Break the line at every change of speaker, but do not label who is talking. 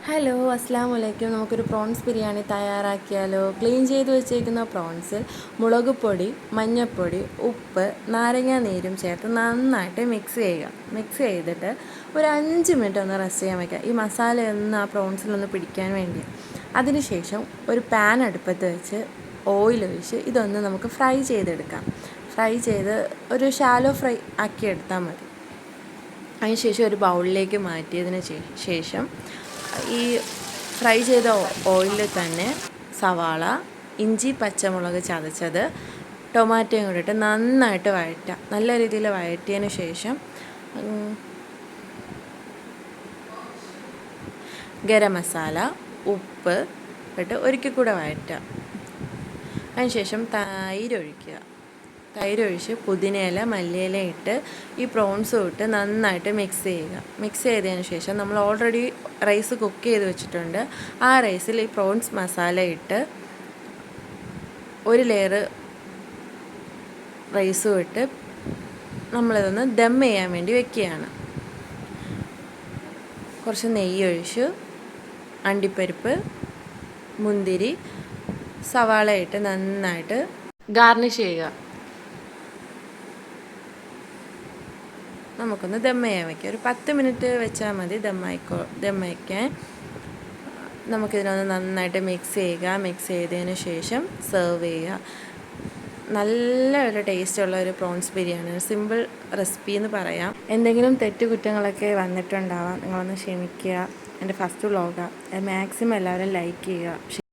Hello, അസ്സാം വലൈക്കും. നമുക്കൊരു പ്രോൺസ് ബിരിയാണി തയ്യാറാക്കിയാലോ? ക്ലീൻ ചെയ്ത് വെച്ചേക്കുന്ന പ്രോൺസിൽ മുളക് പൊടി, മഞ്ഞൾപ്പൊടി, ഉപ്പ്, നാരങ്ങ നീരും ചേർത്ത് നന്നായിട്ട് മിക്സ് ചെയ്യുക. മിക്സ് ചെയ്തിട്ട് ഒരു 5 മിനിറ്റ് ഒന്ന് റെസ്റ്റ് ചെയ്യാൻ വയ്ക്കുക. ഈ മസാലയൊന്ന് ആ പ്രോൺസിലൊന്ന് പിടിക്കാൻ വേണ്ടി. അതിനുശേഷം ഒരു പാൻ അടുപ്പത്ത് വെച്ച് ഓയിൽ ഒഴിച്ച് ഇതൊന്ന് നമുക്ക് ഫ്രൈ ചെയ്തെടുക്കാം. ഫ്രൈ ചെയ്ത് ഒരു ഷാലോ ഫ്രൈ ആക്കി എടുത്താൽ മതി. അതിനുശേഷം ഒരു ബൗളിലേക്ക് മാറ്റിയതിന് ശേഷം ഈ ഫ്രൈ ചെയ്ത ഓയിലിൽ തന്നെ സവാള, ഇഞ്ചി, പച്ചമുളക് ചതച്ചത്, ടൊമാറ്റോയും കൂടി ഇട്ട് നന്നായിട്ട് വഴറ്റുക. നല്ല രീതിയിൽ വഴറ്റിയതിന് ശേഷം ഗരം മസാല, ഉപ്പ് ഇട്ട് ഒരിക്കൽ കൂടെ വഴറ്റുക. അതിനുശേഷം തൈരൊഴിച്ച് പുതിനയില, മല്ലിയില ഇട്ട് ഈ പ്രോൺസും ഇട്ട് നന്നായിട്ട് മിക്സ് ചെയ്യുക. മിക്സ് ചെയ്തതിന് ശേഷം നമ്മൾ ഓൾറെഡി റൈസ് കുക്ക് ചെയ്ത് വെച്ചിട്ടുണ്ട്. ആ റൈസിൽ ഈ പ്രോൺസ് മസാല ഇട്ട് ഒരു ലെയർ റൈസും ഇട്ട് നമ്മളിതൊന്ന് ദം ചെയ്യാൻ വേണ്ടി വെക്കുകയാണ്. കുറച്ച് നെയ്യൊഴിച്ച് അണ്ടിപ്പരിപ്പ്, മുന്തിരി, സവാള ഇട്ട് നന്നായിട്ട് ഗാർണിഷ് ചെയ്യുക. നമുക്കൊന്ന് ദം ചെയ്യാൻ വയ്ക്കാം. ഒരു 10 മിനിറ്റ് വെച്ചാൽ മതി ദം വയ്ക്കാൻ. നമുക്കിതിനൊന്ന് നന്നായിട്ട് മിക്സ് ചെയ്യുക. മിക്സ് ചെയ്തതിന് ശേഷം സെർവ് ചെയ്യുക. നല്ല ഒരു ടേസ്റ്റുള്ള ഒരു പ്രോൺസ് ബിരിയാണി, സിമ്പിൾ റെസിപ്പി എന്ന് പറയാം. എന്തെങ്കിലും തെറ്റുകുറ്റങ്ങളൊക്കെ വന്നിട്ടുണ്ടാവാം, നിങ്ങളൊന്ന് ക്ഷമിക്കുക. എൻ്റെ ഫസ്റ്റ് വ്ളോഗാണ്. മാക്സിമം എല്ലാവരും ലൈക്ക് ചെയ്യുക.